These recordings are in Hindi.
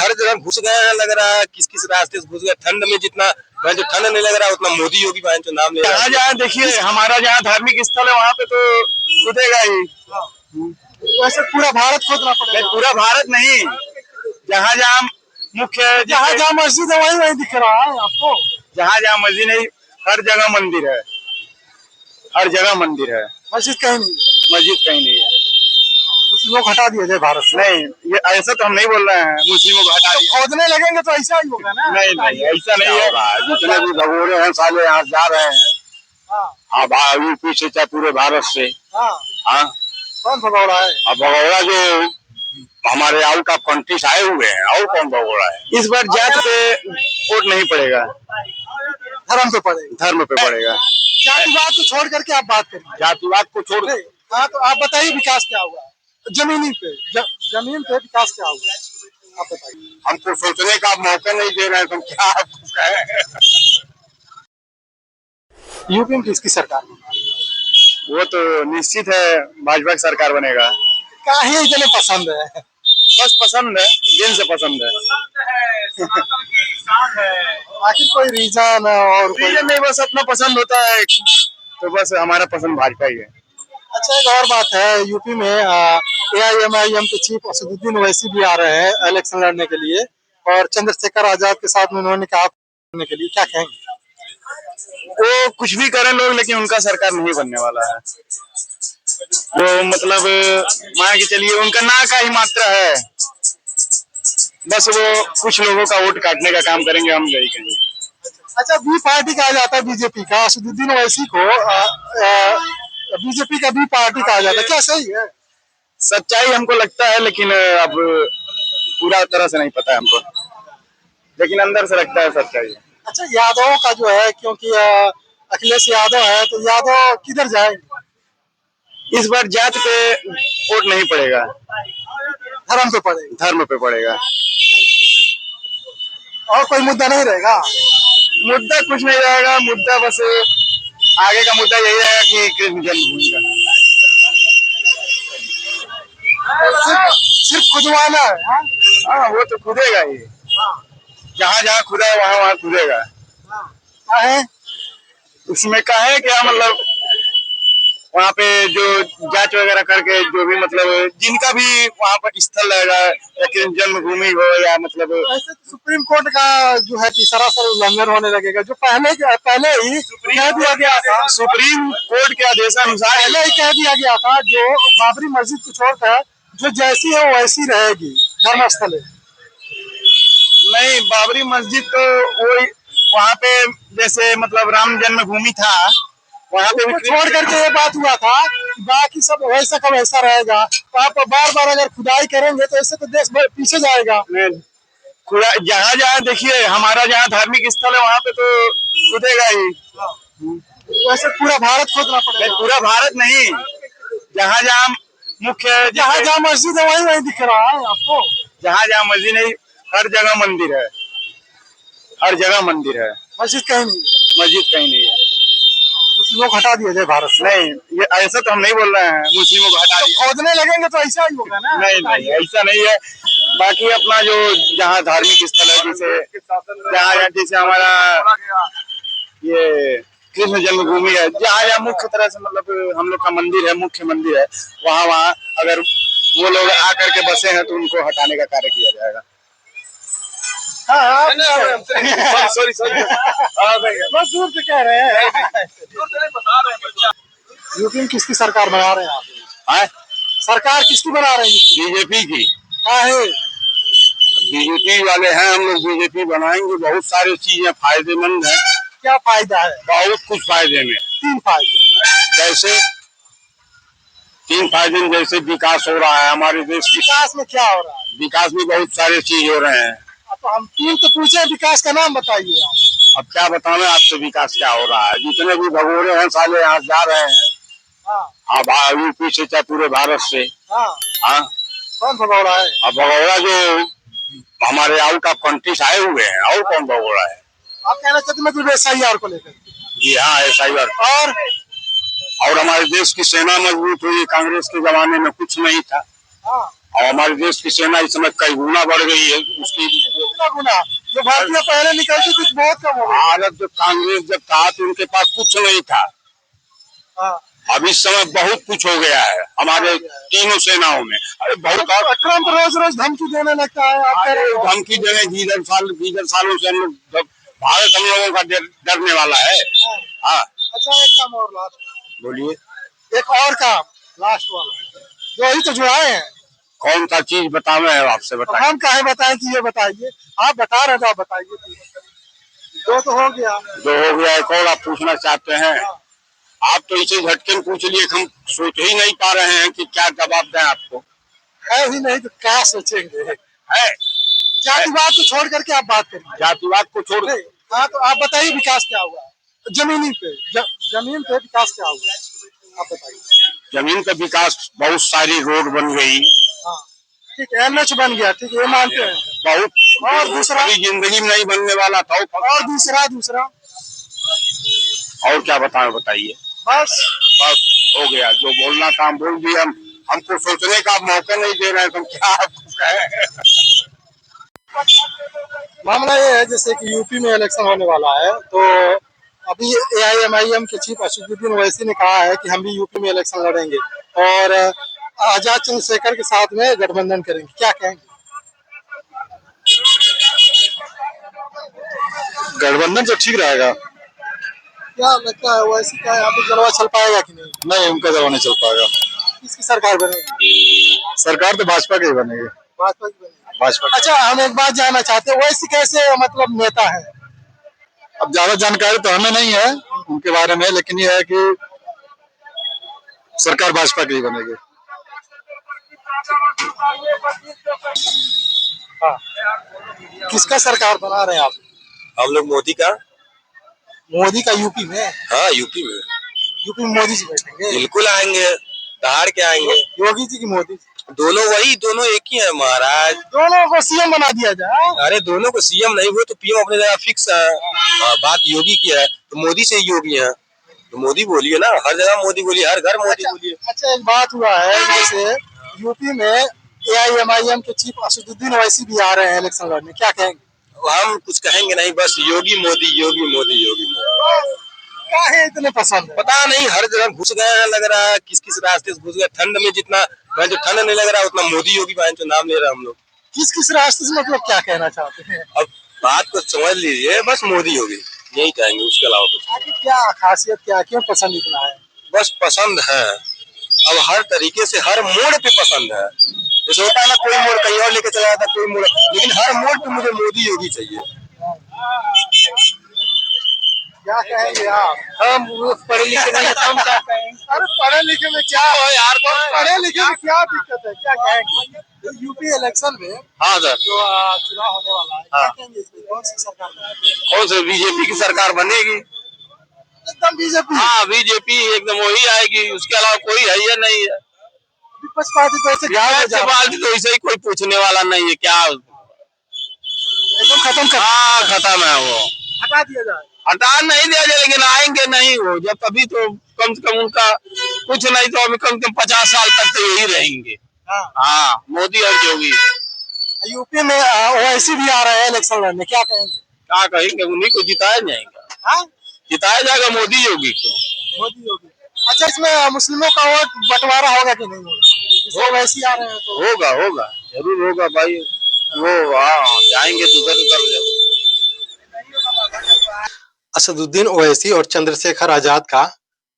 हर जगह घुस गए हैं, लग रहा है किस किस रास्ते से घुस गए। ठंड में जितना जो ठंड नहीं लग रहा उतना मोदी योगी बहन जो नाम ले रहा है। जहाँ देखिए हमारा जहाँ धार्मिक स्थल है वहाँ पे तो कूदेगा ही। वैसे पूरा भारत खोदना पड़ेगा। पूरा भारत नहीं, जहाँ जहाँ मुख्य जहाँ जहाँ मस्जिद है वही वही दिख रहा है आपको। जहाँ जहाँ मस्जिद नहीं, हर जगह मंदिर है, हर जगह मंदिर है। मस्जिद कहीं नहीं, मस्जिद कहीं नहीं है। मुस्लिमों को हटा दिया जाए भारत से। नहीं, ये ऐसा तो हम नहीं बोल रहे हैं मुस्लिमों को हटा दिया। खोदने लगेंगे तो ऐसा ही होगा ना। नहीं नहीं, ऐसा नहीं है। जितने भी भगोड़े हैं साले यहाँ जा रहे हैं, अब यूपी से चाहे पूरे भारत से। हाँ, कौन भगौड़ा है? अब भगोड़ा जो हमारे आउट ऑफ कंट्री से आए हुए हैं, और कौन भगोड़ा है। इस बार जात पे वोट नहीं पड़ेगा, धर्म पे पड़ेगा। धर्म पे पड़ेगा। जातिवाद को छोड़ करके आप बात करिए। जातिवाद को छोड़। हाँ, तो आप बताइए विकास क्या हुआ जमीनी पे, जमीन पे विकास क्या हुआ आप बताइए। हमको सोचने का मौका नहीं दे रहे हैं, तुम क्या आपको कहें। यूपी में किसकी सरकार? वो तो निश्चित है भाजपा की सरकार बनेगा। काहे इतने पसंद है? बस पसंद है, दिल से पसंद है। आखिर कोई रीजन और कोई रीजन नहीं, बस अपना पसंद होता है, तो बस हमारा पसंद भाजपा ही है। अच्छा, एक और बात है, यूपी में AIMIM के चीफ असदुद्दीन ओवैसी भी आ रहे हैं इलेक्शन लड़ने के लिए, और चंद्रशेखर आजाद के साथ में उन्होंने कहा करने के लिए, क्या कहेंगे? वो कुछ भी करें लोग, लेकिन उनका सरकार नहीं बनने वाला है। वो मतलब मान के चलिए उनका ना का ही मात्रा है, बस वो कुछ लोगों का वोट काटने का काम करेंगे, हम यही कहेंगे। अच्छा, बी पार्टी कहा जाता है बीजेपी का, असदुद्दीन ओवैसी को बीजेपी का बी पार्टी कहा जाता है, क्या सही है? सच्चाई हमको लगता है, लेकिन अब पूरा तरह से नहीं पता है हमको, लेकिन अंदर से लगता है सच्चाई। अच्छा, यादव का जो है, क्योंकि अखिलेश यादव है, तो यादव किधर जाएंगे? इस बार जात पे वोट नहीं पड़ेगा, धर्म पे पड़ेगा। धर्म पे पड़ेगा। और कोई मुद्दा नहीं रहेगा? मुद्दा कुछ नहीं रहेगा, मुद्दा बस आगे का मुद्दा यही रहेगा कि कृष्ण जन्मभूमि का सिर्फ खुदवाना है। हाँ, वो तो खुदेगा ही, जहाँ जहाँ खुदा है वहाँ वहाँ खुदेगा। है उसमें क्या है क्या, मतलब वहाँ पे जो जांच वगैरह करके जो भी मतलब जिनका भी वहाँ पर स्थल रहेगा, या जन्मभूमि हो, या मतलब ऐसे तो सुप्रीम कोर्ट का जो है कि सरासर उल्लंघन होने लगेगा, जो पहले ही कह दिया गया था, सुप्रीम कोर्ट के आदेशानुसार पहले ही कह दिया गया था, जो बाबरी मस्जिद को छोड़कर जो जैसी है वैसी रहेगी धर्मस्थल है। नहीं, बाबरी मस्जिद तो वही वहाँ पे जैसे मतलब राम जन्मभूमि था, वहाँ पे भी छोड़ करके ये बात हुआ था कि बाकी सब वैसा का वैसा रहेगा। तो आप बार बार अगर खुदाई करेंगे तो इससे तो देश पीछे जाएगा। जहाँ जहाँ देखिए हमारा जहाँ धार्मिक स्थल है वहाँ पे तो खुदेगा ही। वैसे पूरा भारत खोदना पड़ेगा। पूरा भारत नहीं, जहाँ जहाँ मुख्य जहाँ जहाँ मस्जिद है वही वही दिख रहा है आपको। जहाँ जहाँ मस्जिद नहीं, हर जगह मंदिर है, हर जगह मंदिर है। मस्जिद कहीं नहीं, मस्जिद कहीं नहीं है। मुस्लिमों को हटा दिया जाए भारत से। नहीं, ये ऐसा तो हम नहीं बोल रहे हैं मुस्लिमों को हटा दिया। खोदने लगेंगे तो ऐसा ही होगा ना। नहीं नहीं, ऐसा नहीं है। बाकी अपना जो जहाँ धार्मिक स्थल है, जैसे हमारा ये कृष्ण जन्मभूमि है, जहाँ जहाँ मुख्य तरह से मतलब हम लोग का मंदिर है, मुख्य मंदिर है, वहाँ वहाँ अगर वो लोग आकर के बसे हैं तो उनको हटाने का कार्य किया जाएगा। सॉरी बहुत दूर से कह रहे हैं। यूपी में किसकी सरकार बना रहे हैं आप? सरकार किसकी बना रहे हैं? बीजेपी की। है बीजेपी वाले हैं हम लोग, बीजेपी बनाएंगे। बहुत सारी चीजें फायदेमंद है। क्या फायदा है? बहुत कुछ फायदे में। 3 फायदे। जैसे 3 फायदे में, जैसे विकास हो रहा है हमारे देश। विकास में क्या हो रहा है? विकास में बहुत सारे चीज हो रहे हैं। तो हम 3 तो पूछे, विकास का नाम बताइए आप। अब क्या बताऊं आपसे विकास क्या हो रहा है। जितने भी भगोड़े हैं साले यहाँ जा रहे हैं, अब यूपी से चाहे पूरे भारत से। हाँ, कौन भगौड़ा है? अब भगोड़ा जो हमारे आउट ऑफ कंट्री से आए हुए हैं, और कौन भगोड़ा है। आप कहना चाहते मतलब SIR को लेकर? जी हाँ, SIR। और हमारे देश की सेना मजबूत हुई। कांग्रेस के जमाने में कुछ नहीं था, और हमारे देश की सेना इस समय कई गुना बढ़ गई है उसकी। कितना गुना? जो भारतीय पहले निकलती थी बहुत कम हो गई। भारत जब कांग्रेस जब था तो उनके पास कुछ नहीं था। हाँ। अब इस समय बहुत कुछ हो गया है हमारे तीनों सेनाओं में। अरे बहुत। ट्रम्प रोज रोज धमकी देने लगता है, आप कह रहे हो धमकी देने 20 सालों से हम लोग भारत हम लोगों का डरने वाला है। हाँ। अच्छा एक काम और लास्ट, बोलिए। एक और काम लास्ट वाला, जो ही तो जुड़ाए हैं। कौन सा चीज बतावे है आपसे बताइए। हम काहे बताएं कि ये बताइए, आप बता रहे थे, आप बताइए। दो तो हो गया, जो हो गया एक और आप पूछना चाहते हैं। आप तो इसे झटके में पूछ लिए, हम सोच ही नहीं पा रहे हैं कि क्या जवाब दें आपको। है ही नहीं तो क्या सोचेंगे। है जातिवाद को छोड़ करके आप बात करिए। जातिवाद को छोड़। हाँ तो आप बताइए विकास क्या हुआ जमीनी पे, जमीन पे विकास क्या हुआ आप बताइए। जमीन का विकास, बहुत सारी रोड बन गई। हाँ ठीक है, एनएच बन गया, ठीक है, ये मानते हैं बहुत। और दूसरा जिंदगी में नहीं बनने वाला था। और दूसरा और क्या बताएं बताइए। बस हो गया, जो बोलना था हम बोल दिए। हमको सोचने का मौका नहीं दे रहे हैं, तुम क्या कहें। मामला ये है जैसे कि यूपी में इलेक्शन होने वाला है, तो अभी एआईएमआईएम के चीफ असदुद्दीन ओवैसी ने कहा है कि हम भी यूपी में इलेक्शन लड़ेंगे और आजाद चंद्रशेखर के साथ में गठबंधन करेंगे, क्या कहेंगे? गठबंधन तो ठीक रहेगा। क्या लगता है ओवैसी का यहाँ पे जलवा चल पाएगा कि नहीं? नहीं, उनका जलवा नहीं चल पाएगा। किसकी सरकार बनेगी? सरकार तो भाजपा की बनेगी। भाजपा की बनेगी। भाजपा। अच्छा हम एक बात जानना चाहते हैं, ओवैसी कैसे मतलब नेता है? अब ज्यादा जानकारी तो हमें नहीं है उनके बारे में, लेकिन ये है कि सरकार भाजपा की बनेगी। हाँ। किसका सरकार बना रहे हैं आप? हम लोग मोदी का। मोदी का यूपी में? हाँ यूपी में। यूपी में मोदी जी बैठेंगे? बिल्कुल आएंगे, दहाड़ के आएंगे। योगी जी की मोदी? दोनों वही, दोनों एक ही है महाराज। दोनों को सीएम बना दिया जाए। अरे दोनों को सीएम नहीं, वो तो पीएम अपने जगह फिक्स है। बात योगी की है तो मोदी से योगी है, तो मोदी बोलिए ना, हर जगह मोदी बोलिए, हर घर मोदी बोलिए। अच्छा एक बात हुआ है जैसे यूपी में एआईएमआईएम के चीफ असदुद्दीन ओवैसी भी आ रहे हैं इलेक्शन लड़ने, क्या कहेंगे? हम कुछ कहेंगे नहीं, बस योगी मोदी योगी मोदी योगी मोदी। क्या है इतने पसंद है? पता नहीं, हर जगह घुस गए हैं, लग रहा है किस किस रास्ते से घुस गए। ठंड में जितना जो ठंड नहीं लग रहा उतना मोदी योगी जो नाम ले रहा है हम लोग। किस किस रास्ते से मतलब क्या कहना चाहते हैं? अब बात को समझ लीजिए, बस मोदी योगी यही कहेंगे, उसके अलावा कुछ। आखिर क्या खासियत, क्या क्यों पसंद इतना है? बस पसंद है, अब हर तरीके से हर मोड़ पे पसंद है। जैसे होता है ना, कोई मोड़ कहीं और लेके चला जाता, कोई मोड़, लेकिन हर मोड़ पे मुझे मोदी योगी चाहिए। क्या कहेंगे आप? हम पढ़े लिखे नहीं, हम क्या कहेंगे? अरे पढ़े लिखे में क्या हो यार, पढ़े लिखे में क्या दिक्कत है, क्या कहेंगे? यूपी इलेक्शन में हाँ सर, जो चुनाव होने वाला है, क्या कहेंगे इसमें कौन सी सरकार बनेगी? कौन से बीजेपी की सरकार बनेगी? एकदम बीजेपी। हाँ बीजेपी एकदम वही आएगी, उसके अलावा कोई है या नहीं है। विपक्ष पार्टी तो ऐसे गाँव में जा रहा है। तो इसे ही कोई पूछने वाला नहीं है, क्या एकदम खत्म कर, हाँ खत्म है वो। हटा दिया जाए। हटा नहीं दिया जाए, लेकिन आएंगे नहीं वो, जब तभी तो कम से कम उनका कुछ नहीं तो अभी कम से कम 50 साल तक तो यही रहेंगे। हाँ मोदी और योगी। यूपी में ओवैसी भी आ रहे हैं इलेक्शन लड़ने, क्या कहेंगे? क्या कहेंगे, उन्हीं को जिताया जाएगा। हाँ? जिताया जाएगा मोदी योगी को। मोदी योगी। अच्छा इसमें मुस्लिमों का वोट बंटवारा होगा कि नहीं होगा? जैसे ओवैसी आ रहे हैं तो होगा होगा, जरूर होगा भाई। वो हाँ जाएंगे दूसरे उधर। असदुद्दीन ओवैसी और चंद्रशेखर आजाद का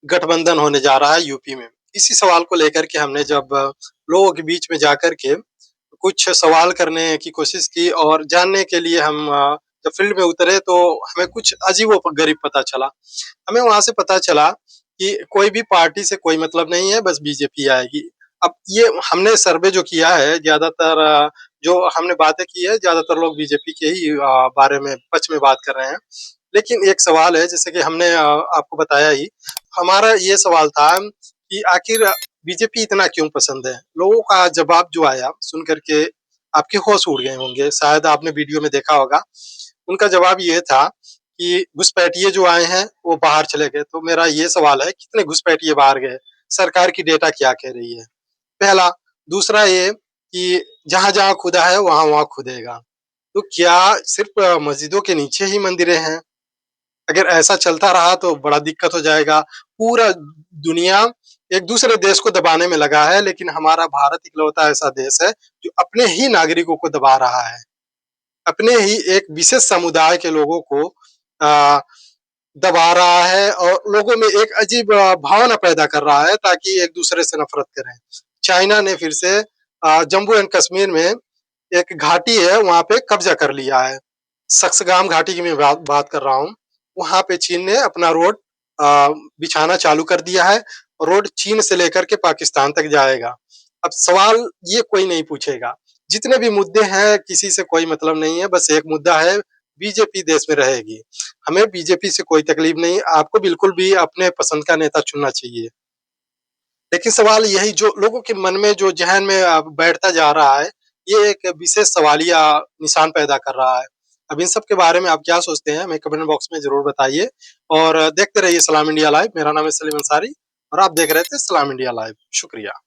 गठबंधन होने जा रहा है यूपी में। इसी सवाल को लेकर के हमने जब लोगों के बीच में जाकर के कुछ सवाल करने की कोशिश की और जानने के लिए हम जब फील्ड में उतरे तो हमें कुछ अजीबोगरीब पता चला। हमें वहां से पता चला कि कोई भी पार्टी से कोई मतलब नहीं है, बस बीजेपी आएगी। अब ये हमने सर्वे जो किया है, ज्यादातर जो हमने बातें की है, ज्यादातर लोग बीजेपी के ही बारे में पक्ष में बात कर रहे हैं। लेकिन एक सवाल है, जैसे कि हमने आपको बताया ही, हमारा ये सवाल था कि आखिर बीजेपी इतना क्यों पसंद है? लोगों का जवाब जो आया सुन करके आपके होश उड़ गए होंगे, शायद आपने वीडियो में देखा होगा। उनका जवाब ये था कि घुसपैठिए जो आए हैं वो बाहर चले गए। तो मेरा ये सवाल है, कितने घुसपैठिए बाहर गए? सरकार की डेटा क्या कह रही है? पहला। दूसरा ये कि जहां-जहां खुदा है वहां-वहां खुदेगा। तो क्या सिर्फ मस्जिदों के नीचे ही मंदिरें हैं? अगर ऐसा चलता रहा तो बड़ा दिक्कत हो जाएगा। पूरा दुनिया एक दूसरे देश को दबाने में लगा है, लेकिन हमारा भारत इकलौता ऐसा देश है जो अपने ही नागरिकों को दबा रहा है। अपने ही एक विशेष समुदाय के लोगों को अ, दबा रहा है और लोगों में एक अजीब भावना पैदा कर रहा है ताकि एक दूसरे से नफरत करें। चाइना ने फिर से जम्मू एंड कश्मीर में एक घाटी है, वहाँ पे कब्जा कर लिया है। सक्सगाम घाटी की मैं बात कर रहा हूँ। वहाँ पे चीन ने अपना रोड बिछाना चालू कर दिया है। रोड चीन से लेकर के पाकिस्तान तक जाएगा। अब सवाल ये कोई नहीं पूछेगा। जितने भी मुद्दे हैं किसी से कोई मतलब नहीं है, बस एक मुद्दा है, बीजेपी देश में रहेगी। हमें बीजेपी से कोई तकलीफ नहीं, आपको बिल्कुल भी अपने पसंद का नेता चुनना चाहिए। लेकिन सवाल यही जो लोगों के मन में जो ज़हन में बैठता जा रहा है, ये एक विशेष सवालिया निशान पैदा कर रहा है। अब इन सब के बारे में आप क्या सोचते हैं? हमें कमेंट बॉक्स में ज़रूर बताइए और देखते रहिए सलाम इंडिया लाइव। मेरा नाम है सलीम अंसारी और आप देख रहे थे सलाम इंडिया लाइव। शुक्रिया।